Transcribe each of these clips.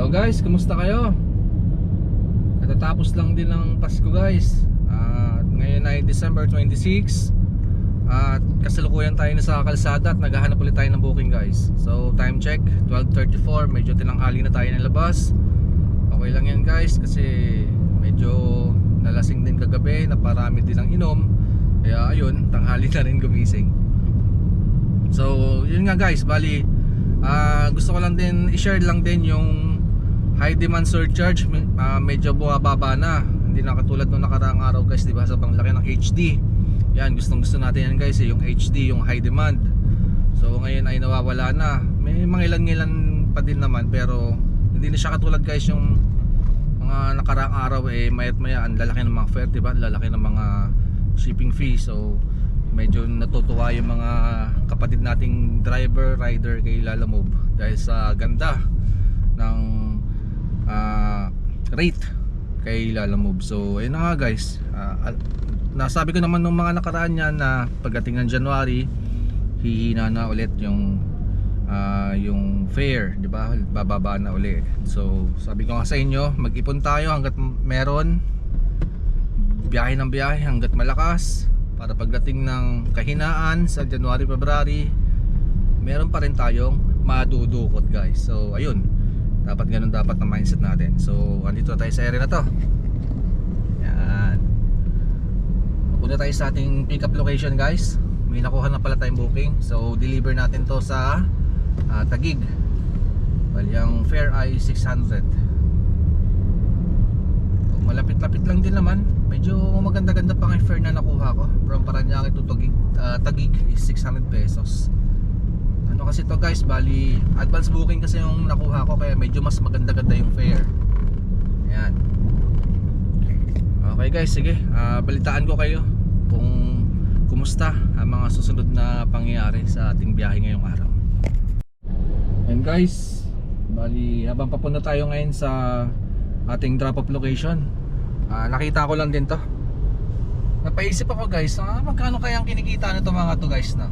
Hello guys, kumusta kayo? Katatapos lang din ng Pasko guys. Ngayon ay December 26. At kasalukuyan tayo na sa kalsada at naghahanap ulit tayo ng booking guys. So time check, 12:34. Medyo tinanghali na tayo ng labas. Okay lang yan guys kasi medyo nalasing din kagabi, naparami din ang inom. Kaya ayun, tanghali na rin gumising. So yun nga guys, bali gusto ko lang din i-share lang din yung high demand surcharge. Medyo bumababa na, hindi na katulad nung nakaraang araw guys, diba? Sa panglaki ng HD. Yan, gustong gusto natin yan guys yung HD, yung high demand. So ngayon ay nawawala na. May mga ilan-ilan pa din naman, pero hindi na siya katulad guys yung mga nakaraang araw. Mayat maya ang lalaki ng mga fare, diba? Lalaki ng mga shipping fee. So medyo natutuwa yung mga kapatid nating driver, rider kay Lalamove dahil sa ganda ng rate kay Lalamove. So ayun na nga guys, nasabi ko naman nung mga nakaraan niya na pagdating ng January hihina na ulit yung fare, di ba? Bababa na ulit. So sabi ko nga sa inyo, mag-ipon tayo hanggat meron, biyahe ng biyahe hanggat malakas, para pagdating ng kahinaan sa January, February, meron pa rin tayong madudukot guys. So ayun, dapat ganun dapat ang mindset natin. So andito tayo sa area na to. Yan, pupunta tayo sa ating pick up location guys. May nakuha na pala tayong booking. So deliver natin to sa Taguig. Bali ang fare ay 600. So, malapit-lapit lang din naman. Medyo maganda-ganda pa ang fare na nakuha ko. From Paranaque to Taguig is 600 pesos. Ano kasi to guys, bali advance booking kasi yung nakuha ko, kaya medyo mas maganda-ganda yung fare. Ayan. Okay guys, sige, balitaan ko kayo kung kumusta ang mga susunod na pangyayari sa ating biyahe ngayong araw. And guys, bali habang papunta tayo ngayon sa ating drop off location, nakita ko lang din to. Napaisip ako guys, magkano kaya ang kinikita nito mga to guys na?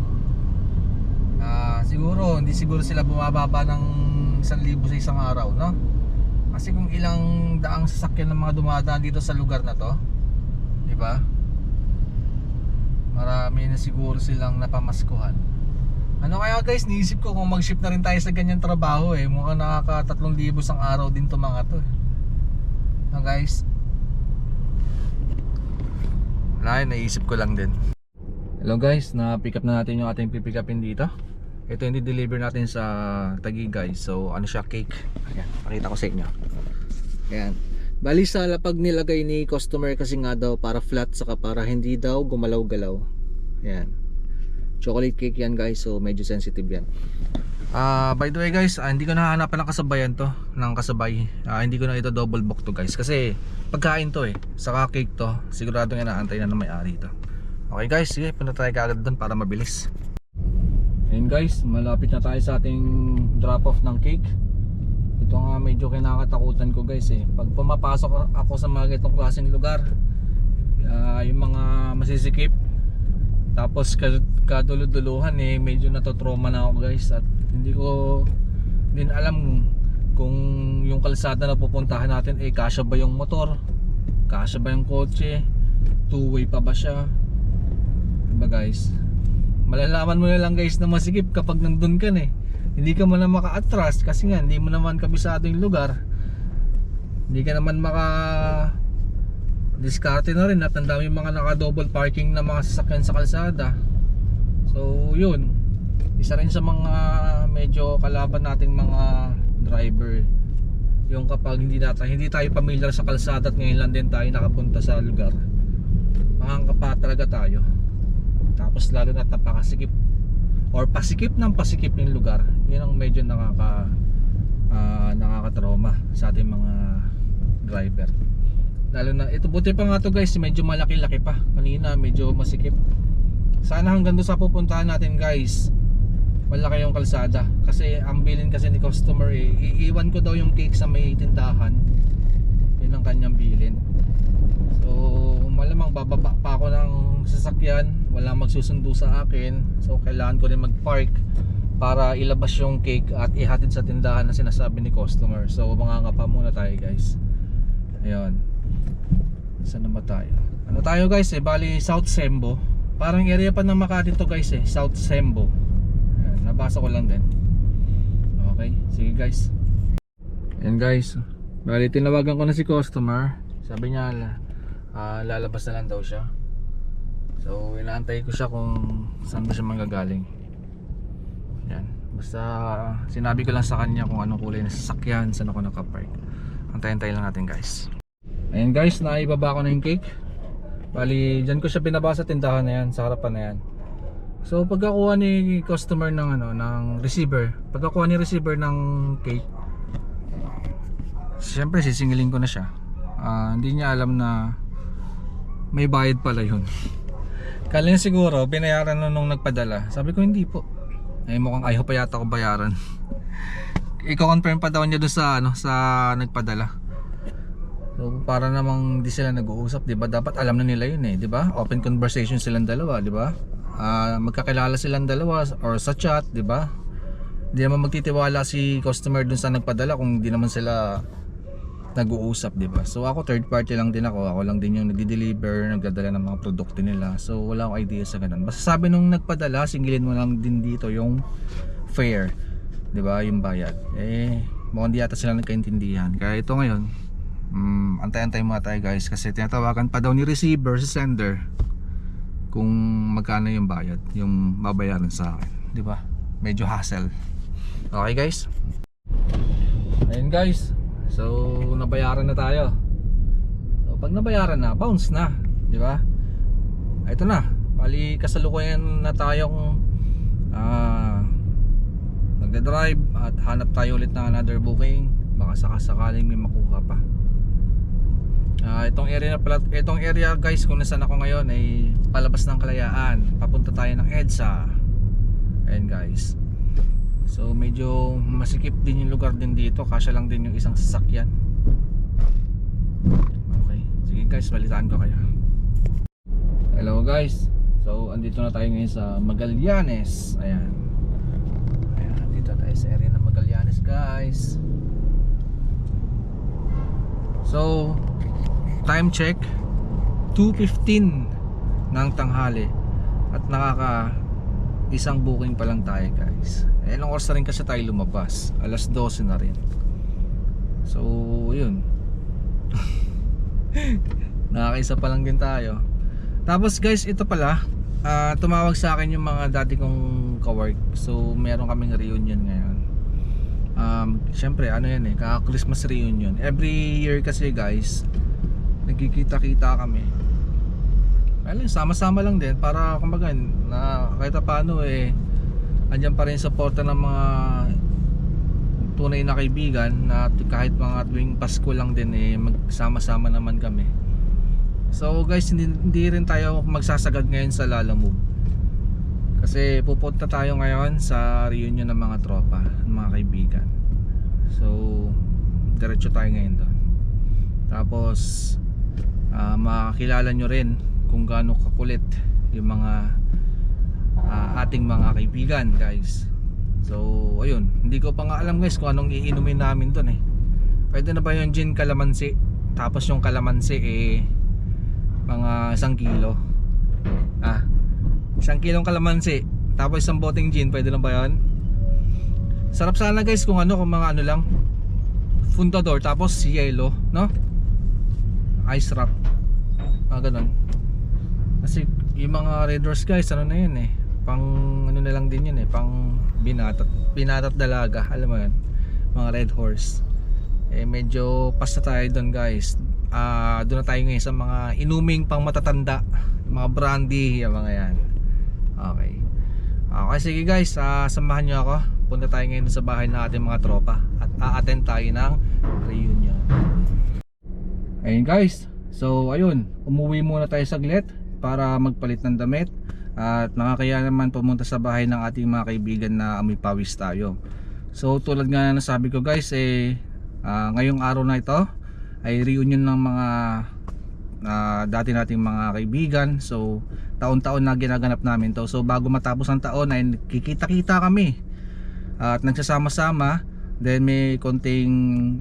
Siguro, hindi siguro sila bumababa ng 1,000 sa isang araw, no? Kasi kung ilang daang sasakyan ng mga dumadaan dito sa lugar na to, di ba? Marami na siguro silang napamaskuhan. Ano kaya guys, niisip ko kung mag-shift na rin tayo sa ganyang trabaho mukhang nakaka 3,000 sang araw din to mga to. No guys? Wala, naisip ko lang din. Hello guys, na-pick up na natin yung ating pipick upin dito. Ito yung deliver natin sa Taguig guys. So ano siya, cake. Ayan, pakita ko sa inyo. Ayan, bali sa lapag nilagay ni customer kasi nga daw para flat, saka para hindi daw gumalaw-galaw. Ayan, chocolate cake yan guys. So medyo sensitive yan. By the way guys, hindi ko nahahanapan ng kasabayan to, ng kasabay. Hindi ko na ito double book to guys, kasi pagkain to saka cake to, siguradong inaantay na ng may-ari to. Okay guys, sige, punta tayo kaagad doon para mabilis. Ayun guys, malapit na tayo sa ating drop off ng cake. Ito nga medyo kinakatakutan ko guys pag pumapasok ako sa mga itong klaseng lugar, yung mga masisikip, tapos kaduluduluhan medyo natotrauma na ako guys. At hindi ko din alam kung yung kalsada na pupuntahan natin kasya ba yung motor, kasya ba yung kotse, two-way pa ba siya, diba guys? Malalaman mo na lang guys na masikip kapag nandun ka hindi ka man na maka-atras kasi nga hindi mo naman kabisado yung lugar. Hindi ka naman diskarte na rin at ang dami mga naka-double parking na mga sasakyan sa kalsada. So yun, isa rin sa mga medyo kalaban nating mga driver, yung kapag hindi tayo pamilyar sa kalsada at ngayon lang din tayo nakapunta sa lugar, makakapa talaga tayo. Tapos lalo na napakasikip or pasikip ng pasikip ng lugar, yun ang medyo nakakatrauma sa ating mga driver. Lalo na ito, buti pa nga to guys, medyo malaki-laki pa. Kanina medyo masikip. Sana hanggang doon sa pupuntahan natin guys, malaki yung kalsada. Kasi ang bilin kasi ni customer iiwan ko daw yung cake sa may tindahan. Yun ang kanyang bilin. So malamang bababa pa ako ng sasakyan, wala magsusundo sa akin. So kailangan ko rin mag-park para ilabas yung cake at ihatid sa tindahan na sinasabi ni customer. So mangangapa muna tayo guys. Ayun. Saan na ba tayo? Ano tayo guys bali South Sembo. Parang area pa ng Makati to guys South Sembo. Ayan, nabasa ko lang din. Okay, sige guys. Ayan guys, bali tinawagan ko na si customer. Sabi niya lalabas na lang daw siya. So inaantay ko siya kung saan ba siya manggagaling. Yan. Basta sinabi ko lang sa kanya kung anong kulay na sasakyan, saan ako nakapark. Antayin-tayin lang natin guys. Ayan guys, naibaba ko na yung cake. Bali, dyan ko siya binaba sa tindahan na yan, sa harapan na yan. So pagkakuha ni customer ng ng receiver, pagkakuha ni receiver ng cake, siyempre sisingilin ko na siya. Hindi niya alam na may bayad pala yun. Kala niya siguro binayaran nung nagpadala. Sabi ko hindi po. Mukhang ayaw pa yata ko bayaran. I-confirm pa daw niya doon sa nagpadala. So para namang di sila nag-uusap, 'di ba? Dapat alam na nila 'yun 'di ba? Open conversation silang dalawa, 'di ba? Magkakilala silang dalawa or sa chat, 'di ba? Hindi naman magtitiwala si customer doon sa nagpadala kung hindi naman sila nag-uusap, 'di ba? So ako third party lang din ako. Ako lang din yung nagde-deliver, nagdadala ng mga produkto nila. So wala akong idea sa ganun. Basta sabi nung nagpadala, singilin mo lang din dito yung fare, 'di ba? Yung bayad. Mukhang di yata sila nagkaintindihan. Kaya ito ngayon, antay-antay muna tayo guys kasi tinatawagan pa daw ni receiver sa sender kung magkano yung bayad, yung babayaran sa akin, 'di ba? Medyo hassle. Okay guys. Ayun guys. So nabayaran na tayo. So pag nabayaran na, bounce na, 'di ba? Ito na. Bali kasalukuyan na tayong nagda-drive at hanap tayo ulit ng another booking. Baka sakasakaling may makuha pa. Itong area guys kung nasaan ako ngayon ay palabas ng Kalayaan. Papunta tayo ng EDSA. Ayan guys. So medyo masikip din yung lugar din dito. Kasya lang din yung isang sasakyan. Okay, sige guys, balitaan ko kayo. Hello guys. So andito na tayo ngayon sa Magallanes. Ayan, dito tayo sa area ng Magallanes guys. So time check 2:15 ng tanghali at nakaka isang booking pa lang tayo guys. Ilang oras na rin kasi tayo lumabas, alas 12 na rin. So yun. Nakakaisa pa lang din tayo. Tapos guys, ito pala tumawag sa akin yung mga dati kong ka-work. So meron kaming reunion ngayon. Syempre yan Christmas reunion. Every year kasi guys nagkikita-kita kami. Well, sama-sama lang din para kumbaga na kahit paano andyan pa rin suporta ng mga tunay na kaibigan na kahit mga tuwing Pasko lang din magsama-sama naman kami. So guys, hindi rin tayo magsasagad ngayon sa Lalamove. Kasi pupunta tayo ngayon sa reunion ng mga tropa, ng mga kaibigan. So diretso tayo ngayon doon. Tapos makakilala nyo rin kung gaano kakulit yung mga ating mga kaibigan guys. So ayun, hindi ko pa nga alam guys kung anong iinumin namin doon Pwede na ba yung gin kalamansi? Tapos yung kalamansi mga 1 kilo. 1 kilong kalamansi tapos isang boteng gin, pwede na ba yun? Sarap sana guys kung kung mga lang Fundador tapos yelo, no? Ice wrap, ganun. Kasi yung mga Red Horse guys, na yun pang na lang din yun pang binatat dalaga, alam mo yun, mga Red Horse. Medyo pasta tayo doon guys. Doon na tayo ngayon sa mga inuming pang matatanda, mga brandy, yung mga yan. Okay, sige guys, samahan nyo ako. Punta tayo ngayon sa bahay ng ating mga tropa at a-attend tayo ng reunion. Ayun guys, so ayun, umuwi muna tayo saglit para magpalit ng damit. At nakakaya naman pumunta sa bahay ng ating mga kaibigan na amoy pawis tayo. So tulad nga na nasabi ko guys, ngayong araw na ito ay reunion ng mga dati nating mga kaibigan. So taon-taon na ginaganap namin to. So bago matapos ang taon ay kikita-kita kami at nagsasama-sama. Then may konting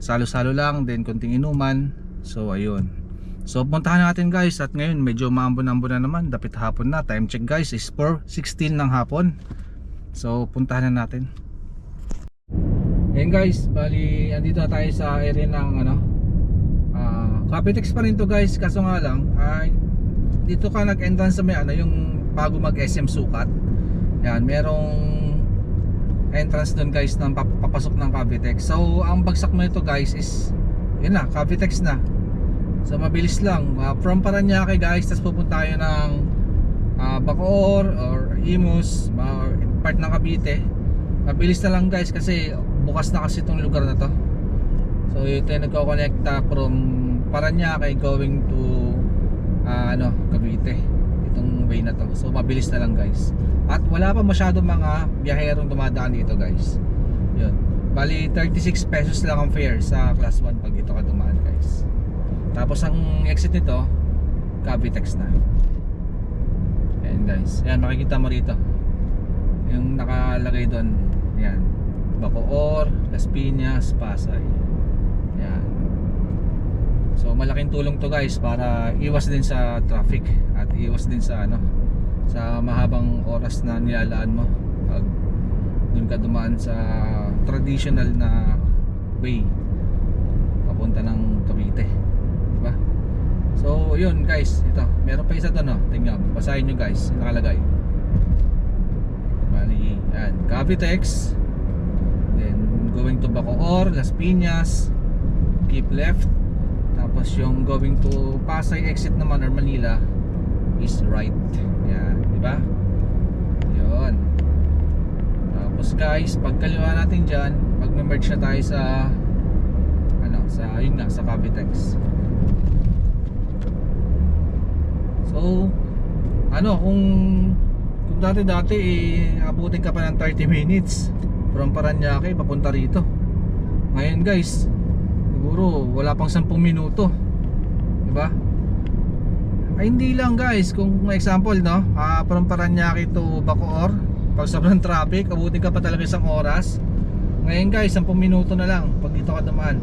salo-salo lang, then konting inuman. So ayun. So puntahan natin guys, at ngayon medyo maambon-ambon na naman, dapit hapon na. Time check guys is 4:16 ng hapon. So puntahan na natin. Ayan guys, bali andito na tayo sa area ng Cavitex pa rin to guys, kaso nga lang dito ka nag-entrance sa may yung bago mag-SM Sukat. Yan, merong entrance doon guys ng papasok ng Cavitex. So ang bagsak mo ito guys is yun na, Cavitex na. So mabilis lang, from Paranaque guys, tapos pupunta tayo ng Bacoor or Imus, part ng Cavite. Mabilis na lang guys kasi bukas na kasi itong lugar na to. So ito yung nagko-connecta from Paranaque going to Cavite, itong way na to. So mabilis na lang guys, at wala pa masyado mga biyaherong dumadaan dito guys. Yun, bali 36 pesos lang ang fare sa class 1 pag dito ka dumaan guys. Tapos ang exit nito Cavitex na. Ayan guys, ayan makikita mo rito yung nakalagay doon. Ayan, Bacoor, Las Piñas, Pasay. Ayan. So malaking tulong to guys para iwas din sa traffic at iwas din sa sa mahabang oras na nilalaan mo pag doon ka dumaan sa traditional na way papunta ng Cavite, diba? So yun guys, ito meron pa isa doon, tingnan, basahin nyo guys, nakalagay. Bali, yan, Cavitex, then going to Bacoor, Las Piñas, keep left. Tapos yung going to Pasay exit naman or Manila is right. Yan, di ba? Yun. Tapos guys, pagkaliwa natin diyan, mag-merge na tayo sa sa Cavitex. So, kung dati abutin ka pa ng 30 minutes from Paranaque papunta rito. Ngayon guys, siguro wala pang 10 minuto, diba? Ay hindi lang guys, kung example from Paranaque to Bacoor, pag sobrang traffic abutin ka pa talaga isang oras. Ngayon guys, 10 minuto na lang pag dito ka dumaan.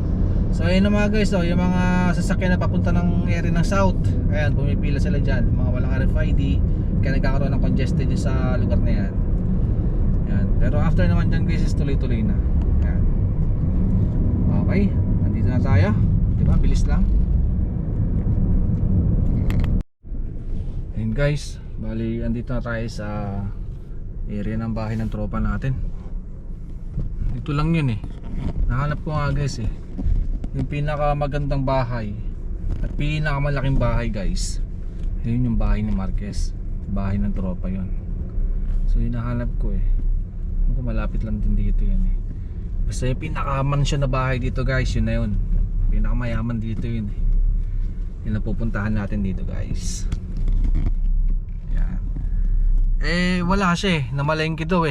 So ayun na mga guys, yung mga sasakyan na papunta ng area ng south, ayan, pumipila sila dyan, mga walang RFID, kaya nagkakaroon ng congested sa lugar na yan. Yan. Pero after naman dyan guys is tuloy-tuloy na. Yan. Okay, nandito na tayo, diba? Bilis lang. Ayun guys, bali andito na tayo sa area ng bahay ng tropa natin. Dito lang yun nahanap ko nga guys yung pinakamagandang bahay at pinakamalaking bahay guys. Yun yung bahay ni Marquez, bahay ng tropa yun. So hinahanap ko malapit lang din dito yan basta yung pinakamansyon na bahay dito guys, yun na yun, pinakamayaman dito yun yun ang pupuntahan natin dito guys. Yan. Wala siya namalengke daw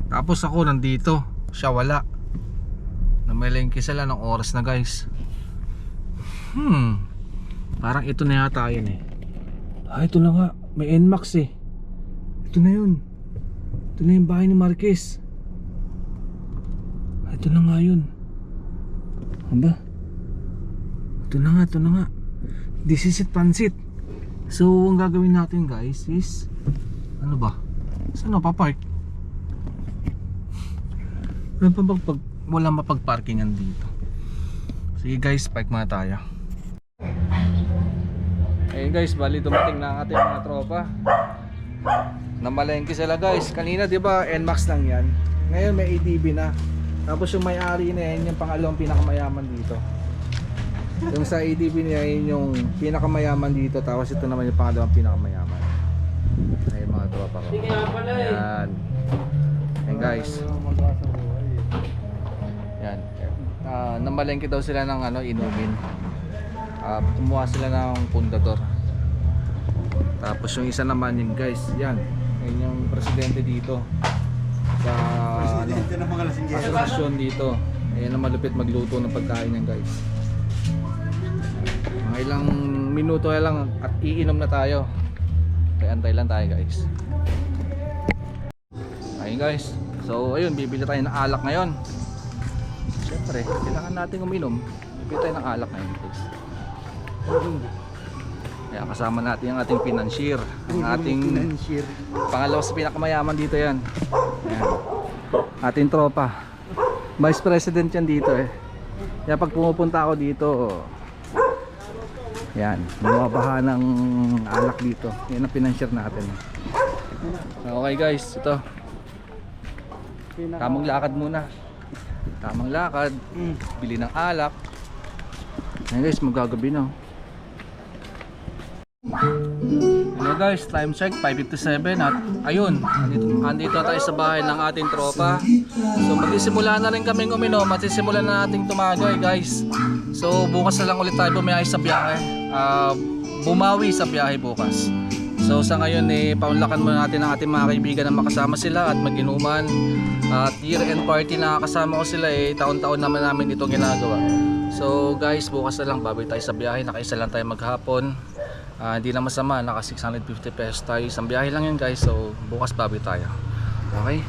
tapos ako nandito, siya wala, namalengke sila ng oras na guys. Parang ito na yata yun ito na nga, may NMAX ito na yun, ito na yung bahay ni Marquez. Ito na nga yun. Aba, ito na nga this is it, Pansit. So ang gagawin natin guys is saan papark? Pag wala mapagparkingan dito. Sige guys, park muna tayo. Ayun guys, bali dumating na ang ating mga tropa. Namalengke sila guys. Kanina 'di ba NMAX lang 'yan. Ngayon may ADB na. Tapos yung may-ari na yan, yung pangalawang pinakamayaman dito. Yung sa ADB niya yun yung pinakamayaman dito, tapos ito naman yung pangalawang pinakamayaman. Ayun mga tropa ko. Ayan. Ayan guys. Yan. Namalengke daw sila ng inumin. Kumuha sila ng pundador. Tapos yung isa naman yun guys, yan. Yan yung presidente dito sa asosasyon dito. Ayan ang malupit magluto ng pagkain yan guys. Mga ilang minuto lang at iinom na tayo. Kaya antay lang tayo guys. Okay guys, so ayun, bibili tayo ng alak ngayon. Siyempre, kailangan natin uminom. Bibili tayo ng alak ngayon guys. Kaya kasama natin ang ating financier. Ang ating pangalawa sa pinakamayaman dito yan. Ayan. Ating tropa. Vice President yan dito eh. Kaya pag pumupunta ako dito, yan, bumabaha ng alak dito. Yan ang financier natin. Okay guys, ito. Tamang lakad muna. Tamang lakad. Bili ng alak. Ayan guys, magagabi na. Hello guys, time check 5:57 at ayun, andito tayo sa bahay ng ating tropa. So magsisimula na rin kaming uminom at sisimulan na nating tumagay guys. So bukas na lang ulit tayo bumiyahe sa biyahe. Bumawi sa biyahe bukas. So sa ngayon paunlakan muna natin ang ating mga kaibigan na makasama sila at mag-inuman. At year-end party na kasama ko sila taon-taon naman namin itong ginagawa. So guys, bukas na lang baboy tayo sa biyahe, nakaisa lang tayo maghapon. Hindi na masama, naka 650 pesos tayo isang biyahe lang yun guys. So bukas baboy tayo. Okay?